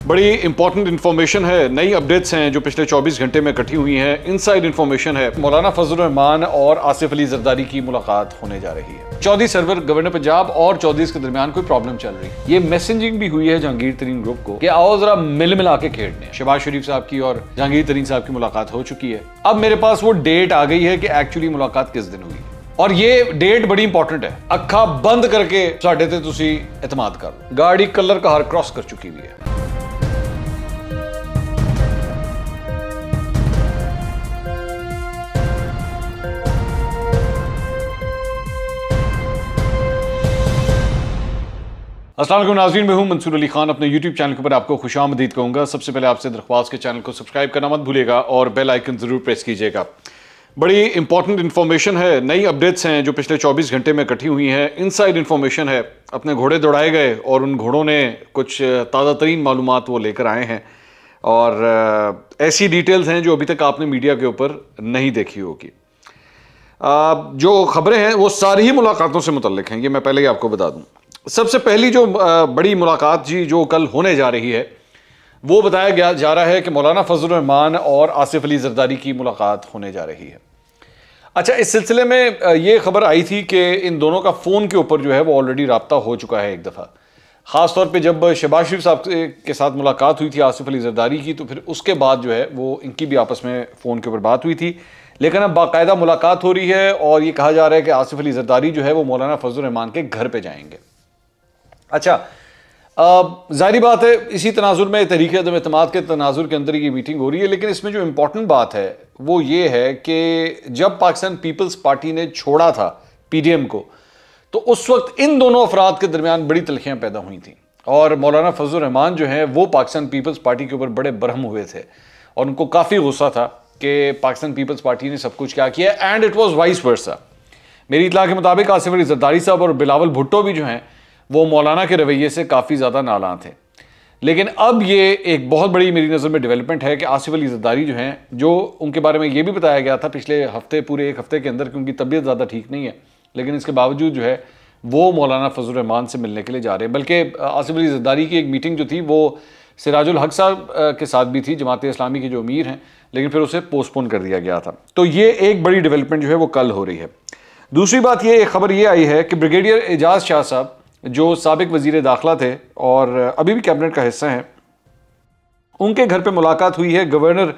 बड़ी important information है, नई अपडेट्स हैं जो पिछले 24 घंटे में इकट्ठी हुई हैं। इनसाइड इन्फॉर्मेशन है, मौलाना फजल रहमान और आसिफ अली जरदारी की मुलाकात होने जा रही है। चौधरी सरवर गवर्नर पंजाब और चौधरी के दरमियान कोई प्रॉब्लम चल रही है। ये मैसेजिंग भी हुई है जहांगीर तरीन ग्रुप को कि आओ जरा मिल मिला के खेलने। शहबाज शरीफ साहब की और जहांगीर तरीन साहब की मुलाकात हो चुकी है। अब मेरे पास वो डेट आ गई है कि एक्चुअली मुलाकात किस दिन हुई और ये डेट बड़ी इंपॉर्टेंट है। अखा बंद करके साडे ते तुसी एतमाद कर लो। गाड़ी कलर का हर क्रॉस कर चुकी हुई है। अस्सलाम वालेकुम नाज़रीन, मैं हूं मंसूर अली खान। अपने YouTube चैनल के ऊपर आपको खुशामदीद कहूंगा। सबसे पहले आपसे दरख्वास्त के चैनल को सब्सक्राइब करना मत भूलिएगा और बेल आइकन जरूर प्रेस कीजिएगा। बड़ी इंपॉर्टेंट इन्फॉर्मेशन है, नई अपडेट्स हैं जो पिछले 24 घंटे में इकट्ठी हुई हैं। इनसाइड इन्फॉर्मेशन है, अपने घोड़े दौड़ाए गए और उन घोड़ों ने कुछ ताज़ा तरीन मालूमात वो लेकर आए हैं और ऐसी डिटेल्स हैं जो अभी तक आपने मीडिया के ऊपर नहीं देखी होगी। जो खबरें हैं वो सारी ही मुलाकातों से मुतल्लिक हैं, ये मैं पहले ही आपको बता दूं। सबसे पहली जो बड़ी मुलाकात जी जो कल होने जा रही है वो बताया जा रहा है कि मौलाना फजल रहमान और आसिफ अली जरदारी की मुलाकात होने जा रही है। अच्छा, इस सिलसिले में ये खबर आई थी कि इन दोनों का फ़ोन के ऊपर जो है वो ऑलरेडी रब्ता हो चुका है एक दफ़ा। ख़ास तौर पे जब शहबाज शरीफ साहब के साथ मुलाकात हुई थी आसिफ अली जरदारी की, तो फिर उसके बाद जो है वो इनकी भी आपस में फ़ोन के ऊपर बात हुई थी। लेकिन अब बाकायदा मुलाकात हो रही है और ये कहा जा रहा है कि आसिफ अली जरदारी जो है वो मौलाना फजल रहमान के घर पर जाएंगे। अच्छा, जाहिर बात है इसी तनाजुर में तहरीक अदम एतमाद के तनाजुर के अंदर ये मीटिंग हो रही है। लेकिन इसमें जो इम्पोर्टेंट बात है वो ये है कि जब पाकिस्तान पीपल्स पार्टी ने छोड़ा था PDM को, तो उस वक्त इन दोनों अफराद के दरमियान बड़ी तलखियाँ पैदा हुई थी और मौलाना फजल रहमान जो हैं वो पाकिस्तान पीपल्स पार्टी के ऊपर बड़े बरहम हुए थे और उनको काफ़ी गुस्सा था कि पाकिस्तान पीपल्स पार्टी ने सब कुछ क्या किया, and it was vice versa. मेरी इतला के मुताबिक आसिफ अली जरदारी साहब और बिलावल भुट्टो भी जो हैं वो मौलाना के रवैये से काफ़ी ज़्यादा नालां थे। लेकिन अब ये एक बहुत बड़ी मेरी नज़र में डेवलपमेंट है कि आसिफ अली जरदारी जो हैं, जो उनके बारे में ये भी बताया गया था पिछले हफ्ते, पूरे एक हफ्ते के अंदर कि उनकी तबीयत ज़्यादा ठीक नहीं है, लेकिन इसके बावजूद जो है वो मौलाना फजल रहमान से मिलने के लिए जा रहे हैं। बल्कि आसिफ अली जरदारी की एक मीटिंग जो थी वो सिराजुल हक साहब के साथ भी थी, जमात इस्लामी के जो अमीर हैं, लेकिन फिर उसे पोस्टपोन कर दिया गया था। तो ये एक बड़ी डेवलपमेंट जो है वो कल हो रही है। दूसरी बात ये खबर ये आई है कि ब्रिगेडियर एजाज शाह साहब जो साबिक वजीर दाखिला थे और अभी भी कैबिनेट का हिस्सा हैं, उनके घर पे मुलाकात हुई है गवर्नर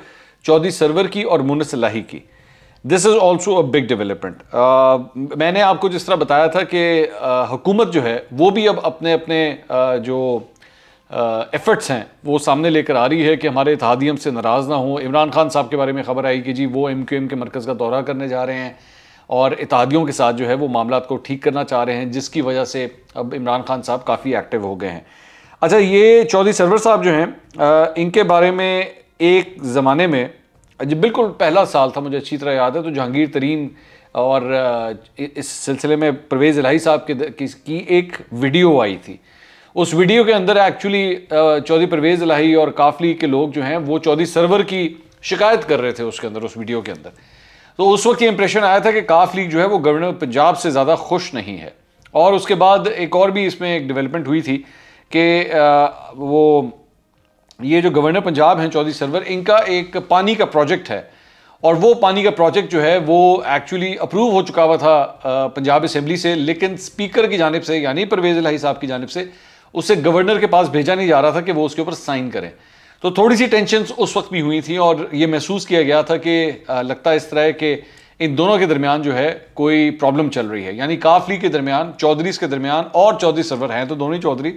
चौधरी सरवर की और मुन्नस इलाही की। This is also a big development. मैंने आपको जिस तरह बताया था कि हुकूमत जो है वो भी अब अपने अपने जो एफर्ट्स हैं वो सामने लेकर आ रही है कि हमारे इत्तेहादी हमसे नाराज़ ना हो। इमरान खान साहब के बारे में खबर आई कि जी वो MQM के मरकज़ का दौरा करने जा रहे हैं और इत्तेहादियों के साथ जो है वो मामलात को ठीक करना चाह रहे हैं, जिसकी वजह से अब इमरान खान साहब काफ़ी एक्टिव हो गए हैं। अच्छा, ये चौधरी सरवर साहब जो हैं इनके बारे में एक ज़माने में जब बिल्कुल पहला साल था, मुझे अच्छी तरह याद है, तो जहांगीर तरीन और इस सिलसिले में परवेज़ इलाही साहब की एक वीडियो आई थी। उस वीडियो के अंदर एक्चुअली चौधरी परवेज़ इलाही और काफली के लोग जो हैं वो चौधरी सरवर की शिकायत कर रहे थे उसके अंदर, उस वीडियो के अंदर। तो उस वक्त ये इंप्रेशन आया था कि काफ लीग जो है वो गवर्नर पंजाब से ज़्यादा खुश नहीं है। और उसके बाद एक और भी इसमें एक डेवलपमेंट हुई थी कि वो ये जो गवर्नर पंजाब हैं चौधरी सरवर, इनका एक पानी का प्रोजेक्ट है और वो पानी का प्रोजेक्ट जो है वो एक्चुअली अप्रूव हो चुका हुआ था पंजाब असम्बली से, लेकिन स्पीकर की जानिब से यानी परवेज़ इलाही साहब की जानिब से उसे गवर्नर के पास भेजा नहीं जा रहा था कि वो उसके ऊपर साइन करें। तो थोड़ी सी टेंशन उस वक्त भी हुई थी और ये महसूस किया गया था कि लगता है इस तरह कि इन दोनों के दरमियान जो है कोई प्रॉब्लम चल रही है, यानी काफली के दरमियान, चौधरीज़ के दरमियान और चौधरी सरवर हैं तो दोनों ही चौधरी,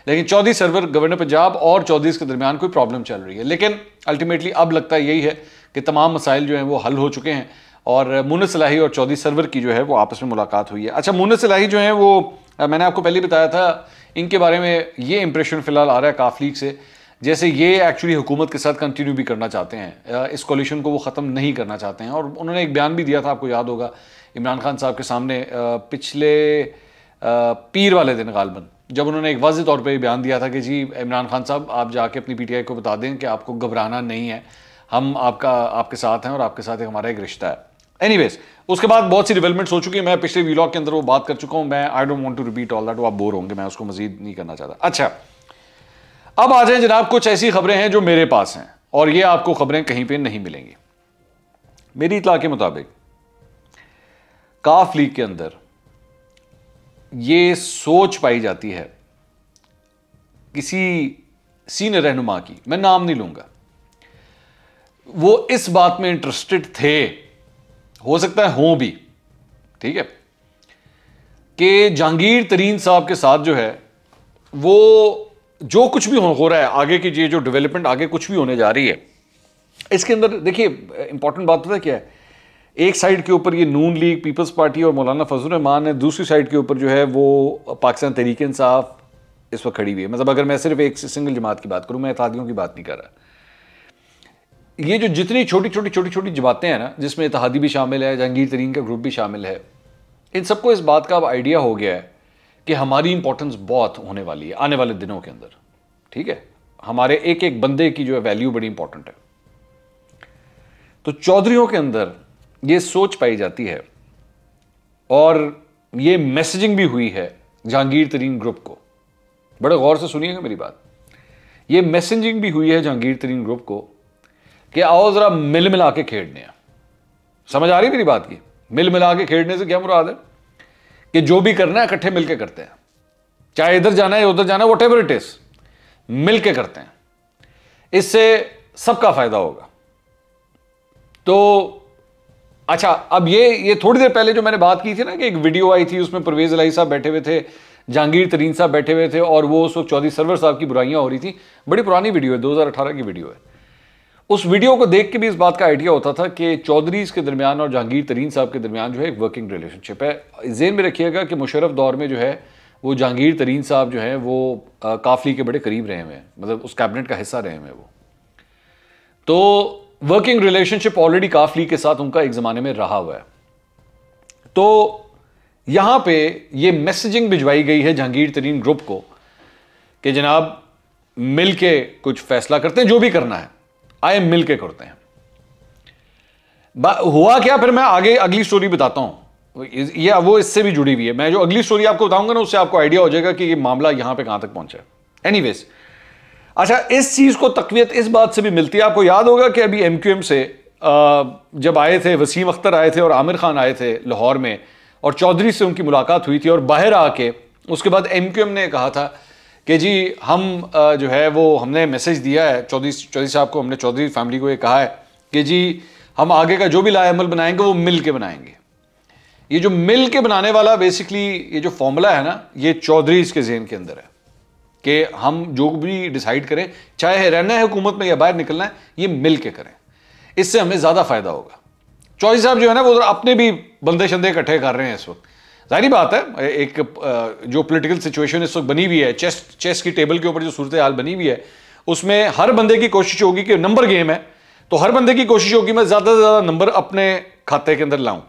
लेकिन चौधरी सरवर गवर्नर पंजाब और चौधरीज़ के दरमियान कोई प्रॉब्लम चल रही है। लेकिन अल्टीमेटली अब लगता है यही है कि तमाम मसाइल जो हैं वो हल हो चुके हैं और मुन्नस इलाही और चौधरी सरवर की जो है वो आपस में मुलाकात हुई है। अच्छा, मुन्नस इलाही जो है वो मैंने आपको पहले बताया था, इनके बारे में ये इंप्रेशन फ़िलहाल आ रहा है काफ लीग से जैसे ये एक्चुअली हुकूमत के साथ कंटिन्यू भी करना चाहते हैं, इस कोलिशन को वो ख़त्म नहीं करना चाहते हैं। और उन्होंने एक बयान भी दिया था, आपको याद होगा, इमरान खान साहब के सामने पिछले पीर वाले दिन गालबन, जब उन्होंने एक वाज़ेह तौर पे बयान दिया था कि जी इमरान खान साहब आप जाके अपनी PTI को बता दें कि आपको घबराना नहीं है, हम आपके साथ हैं और आपके साथ एक हमारा एक रिश्ता है। एनीवेज, उसके बाद बहुत सी डेवलपमेंट्स हो चुकी है, मैं पिछले व्लॉग के अंदर वो बात कर चुका हूँ, मैं I don't want to repeat all that, वो आप बोर होंगे, मैं उसको मजीद नहीं करना चाहता। अच्छा, अब आ जाए जनाब कुछ ऐसी खबरें हैं जो मेरे पास हैं और ये आपको खबरें कहीं पे नहीं मिलेंगी। मेरी इत्तला के मुताबिक काफ लीग के अंदर ये सोच पाई जाती है किसी सीनियर रहनुमा की, मैं नाम नहीं लूंगा, वो इस बात में इंटरेस्टेड थे, हो सकता है हो भी, ठीक है, कि जहांगीर तरीन साहब के साथ जो है वो जो कुछ भी हो रहा है आगे की, ये जो डेवलपमेंट आगे कुछ भी होने जा रही है, इसके अंदर देखिए इंपॉर्टेंट बात पता है क्या है, एक साइड के ऊपर ये नून लीग, पीपल्स पार्टी और मौलाना फजल रहमान है, दूसरी साइड के ऊपर जो है वो पाकिस्तान तहरीक इंसाफ इस वक्त खड़ी हुई है। मतलब अगर मैं सिर्फ एक सिंगल जमात की बात करूं, मैं इत्तेहादियों की बात नहीं कर रहा, ये जो जितनी छोटी छोटी जमातें हैं ना, जिसमें इत्तेहादी भी शामिल है, जहांगीर तरीन का ग्रुप भी शामिल है, इन सबको इस बात का अब आइडिया हो गया है कि हमारी इंपॉर्टेंस बहुत होने वाली है आने वाले दिनों के अंदर, ठीक है, हमारे एक एक बंदे की जो है वैल्यू बड़ी इंपॉर्टेंट है। तो चौधरियों के अंदर ये सोच पाई जाती है और ये मैसेजिंग भी हुई है जहांगीर तरीन ग्रुप को, बड़े गौर से सुनिएगा मेरी बात, ये मैसेजिंग भी हुई है जहांगीर तरीन ग्रुप को कि आओ जरा मिल मिला के खेलने हैं। समझ आ रही मेरी बात की? मिल मिला के खेलने से क्या मुराद है कि जो भी करना है इकट्ठे मिलके करते हैं, चाहे इधर जाना है उधर जाना है, व्हाटएवर इट इज, मिलके करते हैं, इससे सबका फायदा होगा। तो अच्छा, अब ये थोड़ी देर पहले जो मैंने बात की थी ना कि एक वीडियो आई थी, उसमें परवेज इलाही साहब बैठे हुए थे, जहांगीर तरीन साहब बैठे हुए थे और वो उस वक्त चौधरी सरवर साहब की बुराइयां हो रही थी, बड़ी पुरानी वीडियो है, 2018 की वीडियो है। उस वीडियो को देख के भी इस बात का आइडिया होता था कि चौधरीज के दरमियान और जहांगीर तरीन साहब के दरमियान जो है एक वर्किंग रिलेशनशिप है। ज़हन में रखिएगा कि मुशर्रफ दौर में जो है वो जहांगीर तरीन साहब जो है वो काफली के बड़े करीब रहे हुए हैं, मतलब उस कैबिनेट का हिस्सा रहे हुए वो, तो वर्किंग रिलेशनशिप ऑलरेडी काफली के साथ उनका एक ज़माने में रहा हुआ है। तो यहां पे ये मैसेजिंग भिजवाई गई है जहांगीर तरीन ग्रुप को कि जनाब मिल के कुछ फैसला करते हैं, जो भी करना है आए मिल के करते हैं। हुआ क्या, फिर मैं आगे अगली स्टोरी बताता हूं, ये वो इससे भी जुड़ी हुई है। मैं जो अगली स्टोरी आपको बताऊंगा ना, उससे आपको आइडिया हो जाएगा कि ये मामला यहां पे कहां तक पहुंचा है। एनीवेज, अच्छा, इस चीज को तकवीयत इस बात से भी मिलती है, आपको याद होगा कि अभी एमक्यूएम से जब आए थे वसीम अख्तर आए थे और आमिर खान आए थे लाहौर में, और चौधरी से उनकी मुलाकात हुई थी, और बाहर आके उसके बाद एमक्यूएम ने कहा था कि जी हम जो है वो हमने मैसेज दिया है चौधरी साहब को, हमने चौधरी फैमिली को ये कहा है कि जी हम आगे का जो भी लाएअमल बनाएंगे वो मिल के बनाएंगे। ये जो मिल के बनाने वाला बेसिकली ये जो फॉर्मूला है ना, ये चौधरी के ज़हन के अंदर है कि हम जो भी डिसाइड करें, चाहे रहना है हुकूमत में या बाहर निकलना है, ये मिल के करें, इससे हमें ज़्यादा फायदा होगा। चौधरी साहब जो है ना वो अपने भी बंदे शंदे इकट्ठे कर रहे हैं इस वक्त, जाहिर बात है एक जो पॉलिटिकल सिचुएशन इस वक्त बनी हुई है, चेस की टेबल के ऊपर जो सूरत हाल बनी हुई है, उसमें हर बंदे की कोशिश होगी कि नंबर गेम है, तो हर बंदे की कोशिश होगी मैं ज़्यादा से ज़्यादा नंबर अपने खाते के अंदर लाऊं।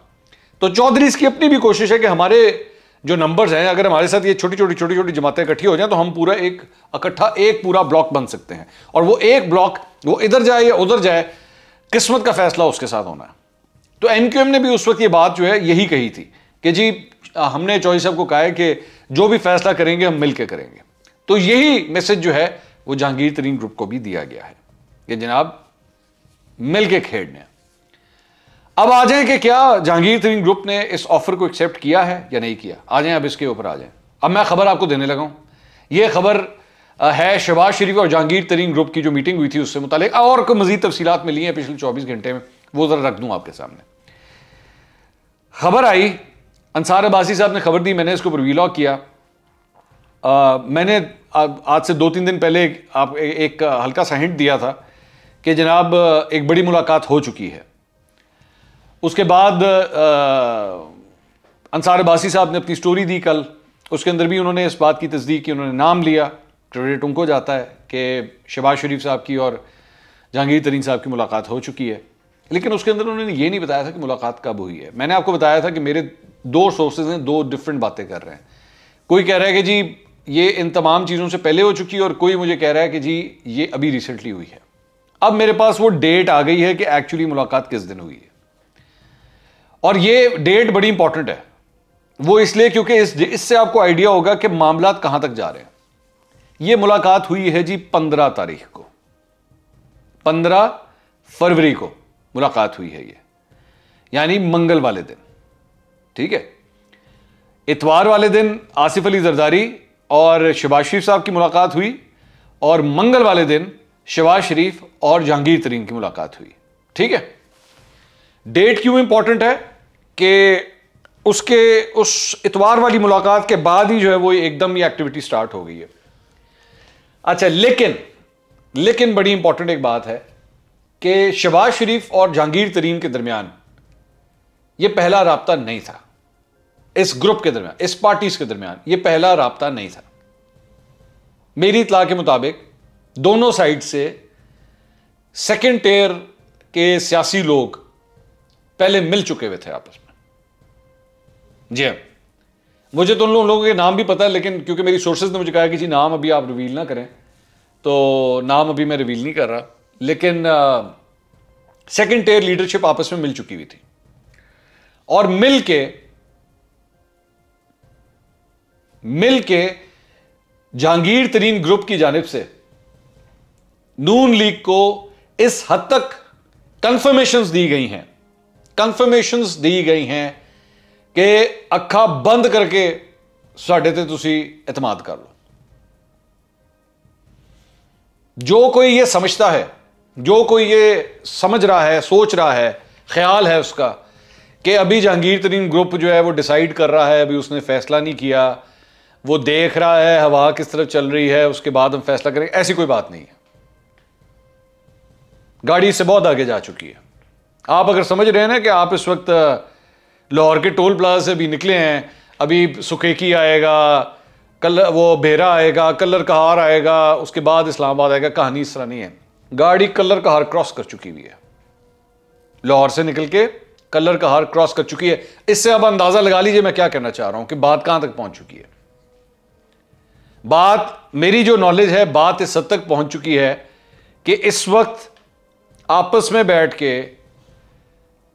तो चौधरी इसकी अपनी भी कोशिश है कि हमारे जो नंबर्स हैं, अगर हमारे साथ ये छोटी छोटी जमातें इकट्ठी हो जाएं तो हम पूरा एक इकट्ठा एक पूरा ब्लॉक बन सकते हैं, और वो एक ब्लॉक वो इधर जाए या उधर जाए, किस्मत का फैसला उसके साथ होना है। तो एमक्यूएम ने भी उस वक्त ये बात जो है यही कही थी कि जी हमने चौधरी साहब को कहा है कि जो भी फैसला करेंगे हम मिलकर करेंगे। तो यही मैसेज जो है वो जहांगीर तरीन ग्रुप को भी दिया गया है कि जनाब मिलके खेलने। अब आ जाएं कि क्या जहांगीर तरीन ग्रुप ने इस ऑफर को एक्सेप्ट किया है या नहीं किया। आ जाएं अब इसके ऊपर आ जाएं। अब मैं खबर आपको देने लगा हूं, यह खबर है शहबाज शरीफ और जहांगीर तरीन ग्रुप की जो मीटिंग हुई थी उससे मुतालिक, और कोई मजीद तफसीलात मिली हैं पिछले 24 घंटे में, वो जरा रख दूं आपके सामने। खबर आई, अंसार अब्बासी साहब ने खबर दी, मैंने इसको ऊपर वीलॉग किया। मैंने आज से 2-3 दिन पहले एक हल्का सा हिंट दिया था कि जनाब एक बड़ी मुलाकात हो चुकी है। उसके बाद अंसार अब्बासी साहब ने अपनी स्टोरी दी कल, उसके अंदर भी उन्होंने इस बात की तस्दीक की, उन्होंने नाम लिया, क्रेडिट उनको जाता है कि शहबाज शरीफ साहब की और जहांगीर तरीन साहब की मुलाकात हो चुकी है। लेकिन उसके अंदर उन्होंने ये नहीं बताया था कि मुलाकात कब हुई है। मैंने आपको बताया था कि मेरे 2 सोर्सेज हैं, 2 डिफरेंट बातें कर रहे हैं। कोई कह रहा है कि जी ये इन तमाम चीज़ों से पहले हो चुकी है, और कोई मुझे कह रहा है कि जी ये अभी रिसेंटली हुई है। अब मेरे पास वो डेट आ गई है कि एक्चुअली मुलाकात किस दिन हुई है, और ये डेट बड़ी इंपॉर्टेंट है। वो इसलिए क्योंकि इससे आपको आइडिया होगा कि मामला कहां तक जा रहे हैं, यह मुलाकात हुई है जी 15 तारीख को, 15 फरवरी को मुलाकात हुई है ये, यानी मंगल वाले दिन। ठीक है, इतवार वाले दिन आसिफ अली जरदारी और शहबाज शरीफ साहब की मुलाकात हुई और मंगल वाले दिन शहबाज शरीफ और जहांगीर तरीन की मुलाकात हुई। ठीक है, डेट क्यों इंपॉर्टेंट है कि उसके उस इतवार वाली मुलाकात के बाद ही जो है वो एकदम ये एक्टिविटी स्टार्ट हो गई है। अच्छा, लेकिन बड़ी इंपॉर्टेंट एक बात है कि शहबाज शरीफ और जहांगीर तरीन के दरमियान यह पहला राब्ता नहीं था। इस ग्रुप के दरमियान, इस पार्टीज के दरमियान यह पहला राब्ता नहीं था। मेरी इत्तला के मुताबिक दोनों साइड से सेकेंड टियर के सियासी लोग पहले मिल चुके हुए थे आपस में। जी हाँ, मुझे तो उन लोगों के नाम भी पता है, लेकिन क्योंकि मेरी सोर्सेज ने मुझे कहा कि जी नाम अभी आप रिवील ना करें, तो नाम अभी मैं रिवील नहीं कर रहा। लेकिन सेकेंड टियर लीडरशिप आपस में मिल चुकी हुई थी और मिल के जहांगीर तरीन ग्रुप की जानिब से नून लीग को इस हद तक कंफर्मेशंस दी गई हैं कि अखा बंद करके साडे ते तुसी एतमाद कर लो। जो कोई ये समझता है, जो कोई ये समझ रहा है, सोच रहा है, ख्याल है उसका कि अभी जहांगीर तरीन ग्रुप जो है वो डिसाइड कर रहा है, अभी उसने फैसला नहीं किया, वो देख रहा है हवा किस तरफ चल रही है, उसके बाद हम फैसला करेंगे, ऐसी कोई बात नहीं है। गाड़ी से बहुत आगे जा चुकी है। आप अगर समझ रहे हैं ना कि आप इस वक्त लाहौर के टोल प्लाजा से भी निकले हैं, अभी सुकेकी आएगा, कल वो बेहरा आएगा, कल्लर कहार आएगा, उसके बाद इस्लामाबाद आएगा, कहानी इस तरह नहीं है। गाड़ी कल्लर कहार क्रॉस कर चुकी हुई है, लाहौर से निकल के कल्लर कहार क्रॉस कर चुकी है। इससे अब अंदाजा लगा लीजिए मैं क्या कहना चाह रहा हूं कि बात कहां तक पहुंच चुकी है। बात, मेरी जो नॉलेज है, बात इस हद तक पहुंच चुकी है कि इस वक्त आपस में बैठ के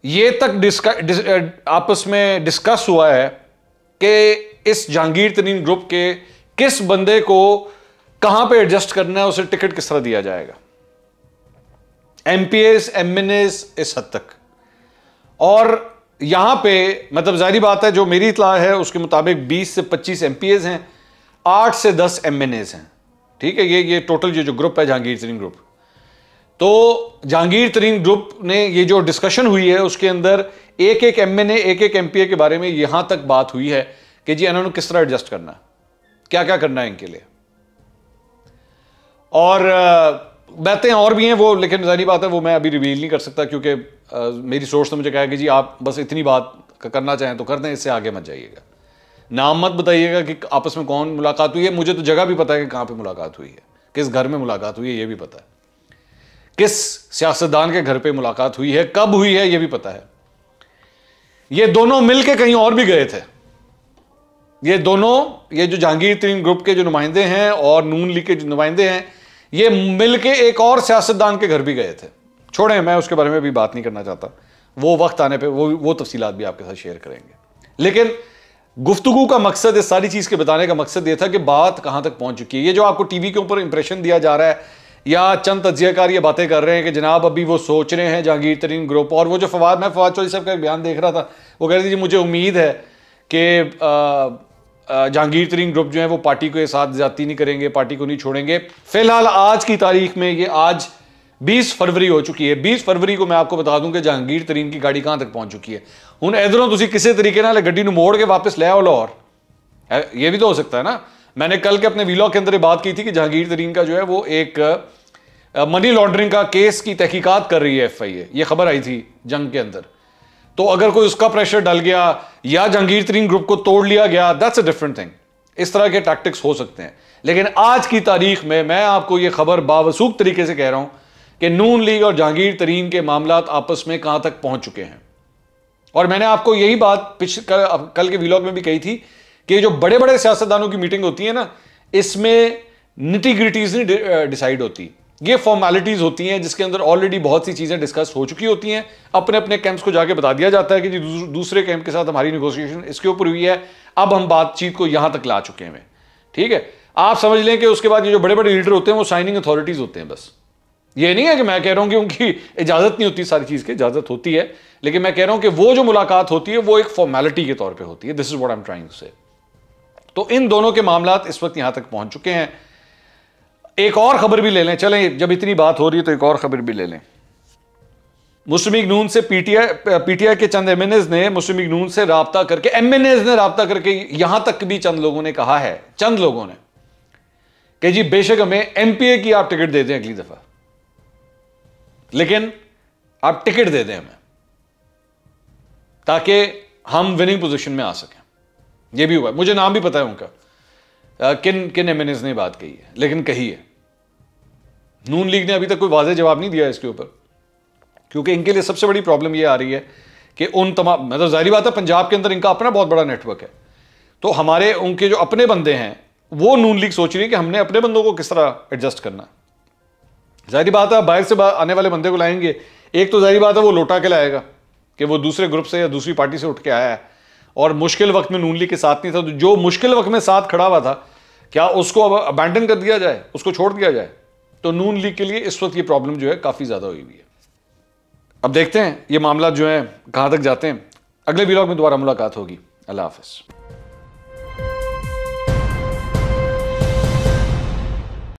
ये तक आपस में डिस्कस हुआ है कि इस जहांगीर तरीन ग्रुप के किस बंदे को कहां पे एडजस्ट करना है, उसे टिकट किस तरह दिया जाएगा, एमपीएस एमएनएस इस हद तक। और यहां पे मतलब जाहिर बात है, जो मेरी इत्तला है उसके मुताबिक 20 से 25 एमपीएस हैं, 8 से 10 एमएनएस हैं। ठीक है, ये टोटल जो ग्रुप है जहांगीर तरीन ग्रुप। तो जहांगीर तरीन ग्रुप ने ये जो डिस्कशन हुई है उसके अंदर एक एक एमएनए, एक एक एमपीए के बारे में यहां तक बात हुई है कि जी इन्होंने किस तरह एडजस्ट करना, क्या क्या करना है इनके लिए। और बातें और भी हैं वो, लेकिन जाहिर बात है वो मैं अभी रिवील नहीं कर सकता क्योंकि मेरी सोर्स ने मुझे कहा कि जी आप बस इतनी बात करना चाहें तो कर दें, इससे आगे मत जाइएगा, नाम मत बताइएगा कि आपस में कौन मुलाकात हुई है। मुझे तो जगह भी पता है कि कहां पे मुलाकात हुई है, किस घर में मुलाकात हुई है ये भी पता है, किस सियासतदान के घर पे मुलाकात हुई है, कब हुई है ये भी पता है। ये दोनों मिलके कहीं और भी गए थे। ये जो जहांगीर तरीन ग्रुप के जो नुमाइंदे हैं और नून लीग के जो नुमाइंदे हैं, ये मिलके एक और सियासतदान के घर भी गए थे। छोड़ें, मैं उसके बारे में भी बात नहीं करना चाहता, वो वक्त आने पे वो तफसीलात भी आपके साथ शेयर करेंगे। लेकिन गुफ्तगू का मकसद, इस सारी चीज के बताने का मकसद ये था कि बात कहां तक पहुंच चुकी है। ये जो आपको टीवी के ऊपर इंप्रेशन दिया जा रहा है या चंद तज्जियाकार ये बातें कर रहे हैं कि जनाब अभी वो सोच रहे हैं जहांगीर तरीन ग्रुप, और वो जो मैं फवाद चौधरी साहब का एक बयान देख रहा था, वो कह रहे थे मुझे उम्मीद है कि जहांगीर तरीन ग्रुप जो है वो पार्टी के साथ ज्यादती नहीं करेंगे, पार्टी को नहीं छोड़ेंगे। फिलहाल आज की तारीख में, ये आज 20 फरवरी हो चुकी है, 20 फरवरी को मैं आपको बता दूं कि जहांगीर तरीन की गाड़ी कहां तक पहुंच चुकी है। हुण इधरों तुसी किसी तरीके नाल गड्डी नूं मोड़ के वापस ले आओ लाहौर, ये भी तो हो सकता है ना। मैंने कल के अपने वीलॉग के अंदर बात की थी कि जहांगीर तरीन का जो है वो एक मनी लॉन्ड्रिंग का केस की तहकीकात कर रही है एफआईए, ये खबर आई थी जंग के अंदर। तो अगर कोई उसका प्रेशर डल गया या जहांगीर तरीन ग्रुप को तोड़ लिया गया, दैट्स अ डिफरेंट थिंग। इस तरह के टैक्टिक्स हो सकते हैं, लेकिन आज की तारीख में मैं आपको ये खबर बावसूख तरीके से कह रहा हूं कि नून लीग और जहांगीर तरीन के मामलात आपस में कहां तक पहुंच चुके हैं। और मैंने आपको यही बात कल के व्लॉग में भी कही थी कि जो बड़े बड़े सियासतदानों की मीटिंग होती है ना, इसमें निटी ग्रिटीज नहीं डिसाइड होती, ये फॉर्मेलिटीज होती हैं जिसके अंदर ऑलरेडी बहुत सी चीजें डिस्कस हो चुकी होती हैं। अपने अपने कैंप्स को जाके बता दिया जाता है कि जी दूसरे कैंप के साथ हमारी नेगोशिएशन इसके ऊपर हुई है, अब हम बातचीत को यहां तक ला चुके हैं। ठीक है, आप समझ लें कि उसके बाद ये जो बड़े बड़े लीडर होते हैं वो साइनिंग अथॉरिटीज होते हैं बस। ये नहीं है कि मैं कह रहा हूं कि उनकी इजाजत नहीं होती, सारी चीज की इजाजत होती है, लेकिन मैं कह रहा हूं कि वो जो मुलाकात होती है वो एक फॉर्मेलिटी के तौर पे होती है। This is what I am trying to say. तो इन दोनों के मामलात इस वक्त यहां तक पहुंच चुके हैं। एक और खबर भी ले लें, चलें जब इतनी बात हो रही है तो एक और खबर भी ले लें। मुस्लिम लीग नून से पीटीआई के चंद एमएनएज ने मुस्लिम लीग नून से राब्ता करके, एमएनएज ने राब्ता करके यहां तक भी चंद लोगों ने कहा है, चंद लोगों ने, कि जी बेशक हमें एमपीए की आप टिकट दे दें अगली दफा, लेकिन आप टिकट दे दें हमें ताकि हम विनिंग पोजीशन में आ सकें। यह भी हुआ, मुझे नाम भी पता है उनका, किन किन एमएनएज ने बात कही है, लेकिन कही है। नून लीग ने अभी तक कोई वाज़ेह जवाब नहीं दिया इसके ऊपर, क्योंकि इनके लिए सबसे बड़ी प्रॉब्लम यह आ रही है कि उन तमाम, मतलब जाहिर बात है पंजाब के अंदर इनका अपना बहुत बड़ा नेटवर्क है, तो हमारे उनके जो अपने बंदे हैं वो नून लीग सोच रही है कि हमने अपने बंदों को किस तरह एडजस्ट करना। जाहिर बात है बाहर से आने वाले बंदे को लाएंगे, एक तो जाहिर बात है वो लौटा के लाएगा कि वो दूसरे ग्रुप से या दूसरी पार्टी से उठ के आया है और मुश्किल वक्त में नून लीग के साथ नहीं था, तो जो मुश्किल वक्त में साथ खड़ा हुआ था क्या उसको अब अबैंडन कर दिया जाए, उसको छोड़ दिया जाए? तो नून लीग के लिए इस वक्त ये प्रॉब्लम जो है काफ़ी ज़्यादा हुई हुई है। अब देखते हैं ये मामला जो है कहाँ तक जाते हैं। अगले व्लॉग में दोबारा मुलाकात होगी। अल्लाह हाफ़िज़।